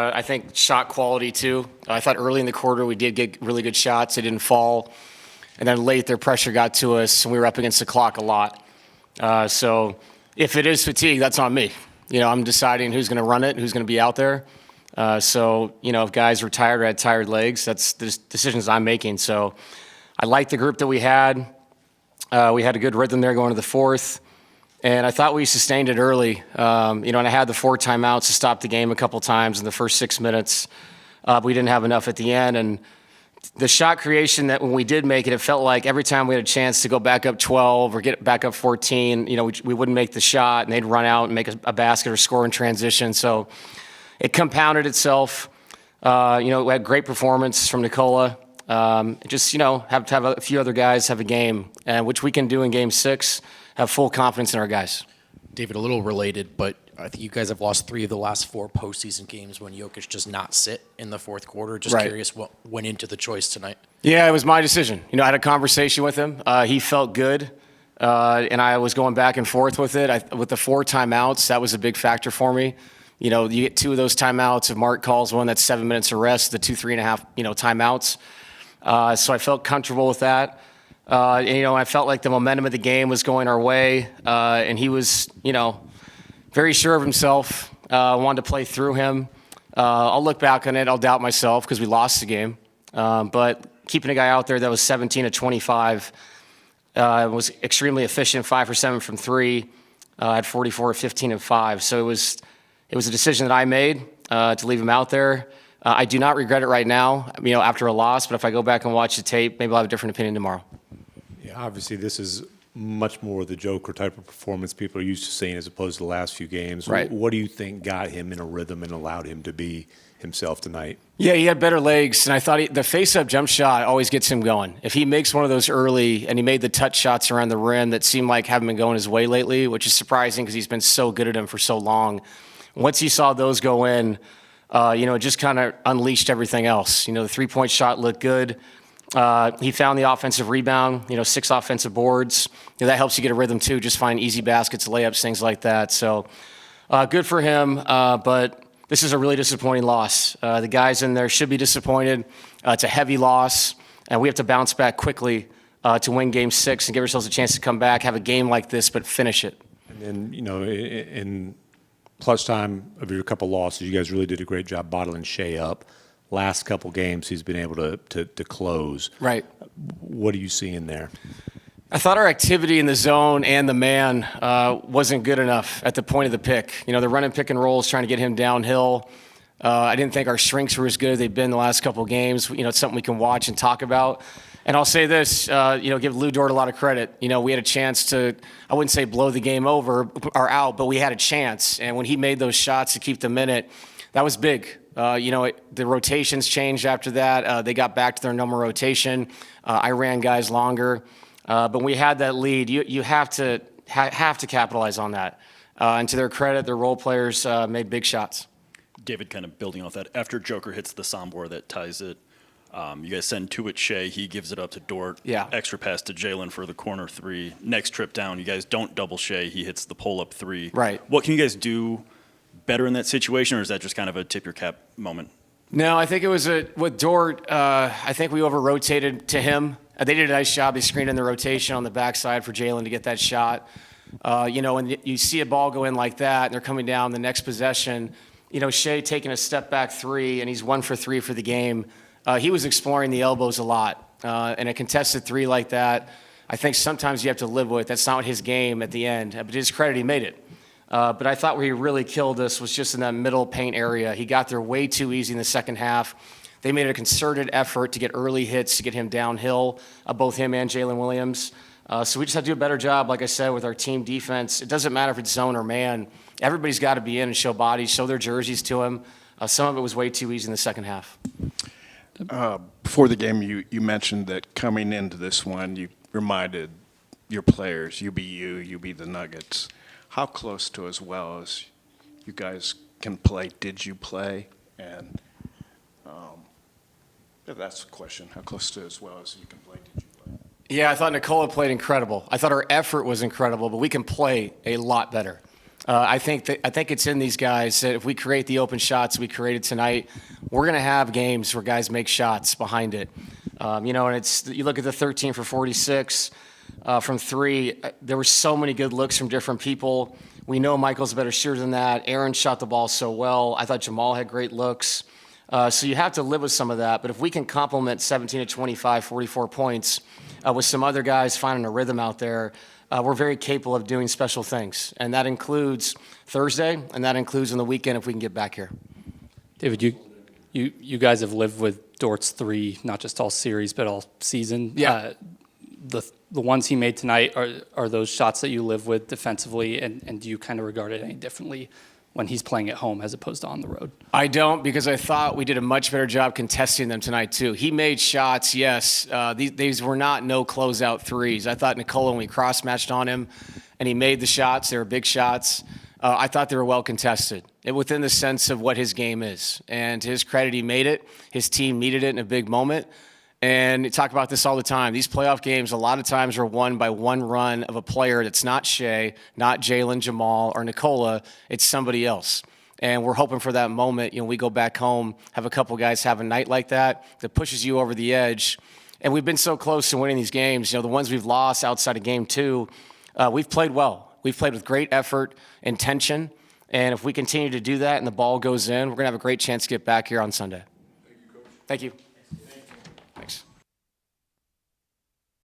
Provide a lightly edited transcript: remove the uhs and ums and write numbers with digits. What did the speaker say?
I think shot quality, too. I thought early in the quarter we did get really good shots. They didn't fall. And then late, their pressure got to us, and we were up against the clock a lot. So if it is fatigue, that's on me. I'm deciding who's going to run it, who's going to be out there. So if guys were tired or had tired legs, that's the decisions I'm making. So I like the group that we had. We had a good rhythm there going to the fourth. And I thought we sustained it early. And I had the 4 timeouts to stop the game a couple times in the first 6 minutes. But we didn't have enough at the end. And the shot creation that when we did make it, it felt like every time we had a chance to go back up 12 or get back up 14, we wouldn't make the shot, and they'd run out and make a basket or score in transition. So it compounded itself. We had great performance from Nikola. Have to have a few other guys have a game, which we can do in Game 6, have full confidence in our guys. David, a little related, but I think you guys have lost 3 of the last 4 postseason games when Jokic does not sit in the fourth quarter. Just curious what went into the choice tonight. Yeah, it was my decision. I had a conversation with him. He felt good, and I was going back and forth with it. With the 4 timeouts, that was a big factor for me. You get 2 of those timeouts. If Mark calls one, that's 7 minutes of rest, the 2, 3.5, timeouts. So I felt comfortable with that. I felt like the momentum of the game was going our way, and he was, very sure of himself, wanted to play through him. I'll look back on it. I'll doubt myself because we lost the game. But keeping a guy out there that was 17 of 25 was extremely efficient, 5 for 7 from 3, had 44 of 15 and 5. So it was a decision that I made to leave him out there. I do not regret it right now, after a loss. But if I go back and watch the tape, maybe I'll have a different opinion tomorrow. Yeah, obviously this is much more the Joker type of performance people are used to seeing as opposed to the last few games. Right. What do you think got him in a rhythm and allowed him to be himself tonight? Yeah, he had better legs, and I thought the face-up jump shot always gets him going. If he makes one of those early, and he made the touch shots around the rim that seemed like haven't been going his way lately, which is surprising because he's been so good at them for so long. Once he saw those go in, it just kind of unleashed everything else. The three-point shot looked good. He found the offensive rebound, 6 offensive boards. That helps you get a rhythm too, just find easy baskets, layups, things like that. So good for him, but this is a really disappointing loss. The guys in there should be disappointed. It's a heavy loss, and we have to bounce back quickly to win Game 6 and give ourselves a chance to come back, have a game like this, but finish it. And then, in clutch time of your couple losses, you guys really did a great job bottling Shea up. Last couple games, he's been able to close. Right. What are you seeing there? I thought our activity in the zone and the man wasn't good enough at the point of the pick. They're running pick and rolls, trying to get him downhill. I didn't think our shrinks were as good as they've been the last couple of games. It's something we can watch and talk about. And I'll say this, give Lou Dort a lot of credit. We had a chance to, I wouldn't say blow the game over or out, but we had a chance. And when he made those shots to keep them in it, that was big. The rotations changed after that. They got back to their normal rotation. I ran guys longer. But when we had that lead, you have to capitalize on that. And to their credit, their role players made big shots. David, kind of building off that, after Joker hits the sombor that ties it, you guys send 2 at Shea. He gives it up to Dort. Yeah. Extra pass to Jalen for the corner 3. Next trip down, you guys don't double Shea. He hits the pull-up 3. Right. What can you guys do better in that situation, or is that just kind of a tip your cap moment? No, I think it was with Dort. I think we over-rotated to him. They did a nice job. They screened in the rotation on the backside for Jalen to get that shot. When you see a ball go in like that, and they're coming down the next possession, Shea taking a step back 3, and he's 1 for 3 for the game. He was exploring the elbows a lot. And a contested 3 like that, I think sometimes you have to live with. That's not his game at the end. But to his credit, he made it. But I thought where he really killed us was just in that middle paint area. He got there way too easy in the second half. They made a concerted effort to get early hits to get him downhill, both him and Jalen Williams. So we just have to do a better job, like I said, with our team defense. It doesn't matter if it's zone or man. Everybody's got to be in and show bodies, show their jerseys to him. Some of it was way too easy in the second half. Before the game, you mentioned that coming into this one, you reminded your players, you be the Nuggets. How close to as well as you guys can play did you play? And that's the question. How close to as well as you can play did you play? Yeah, I thought Nikola played incredible. I thought our effort was incredible, but we can play a lot better. I think it's in these guys that if we create the open shots we created tonight, we're going to have games where guys make shots behind it. And you look at the 13 for 46 from three. There were so many good looks from different people. We know Michael's a better shooter than that. Aaron shot the ball so well. I thought Jamal had great looks. So you have to live with some of that. But if we can complement 17 to 25, 44 points with some other guys finding a rhythm out there, we're very capable of doing special things. And that includes Thursday, and that includes on the weekend if we can get back here. David, you guys have lived with Dort's three, not just all series, but all season. Yeah. The ones he made tonight, are those shots that you live with defensively, and do you kind of regard it any differently when he's playing at home as opposed to on the road? I don't, because I thought we did a much better job contesting them tonight, too. He made shots, yes. These were not no closeout threes. I thought Nikola, when we cross-matched on him, and he made the shots, they were big shots, I thought they were well contested, within the sense of what his game is. And to his credit, he made it. His team needed it in a big moment. And you talk about this all the time. These playoff games, a lot of times, are won by one run of a player that's not Shea, not Jalen, Jamal, or Nikola. It's somebody else. And we're hoping for that moment. We go back home, have a couple guys have a night like that pushes you over the edge. And we've been so close to winning these games. The ones we've lost outside of game 2, we've played well. We've played with great effort, intention. And if we continue to do that and the ball goes in, we're going to have a great chance to get back here on Sunday. Thank you, Coach. Thank you.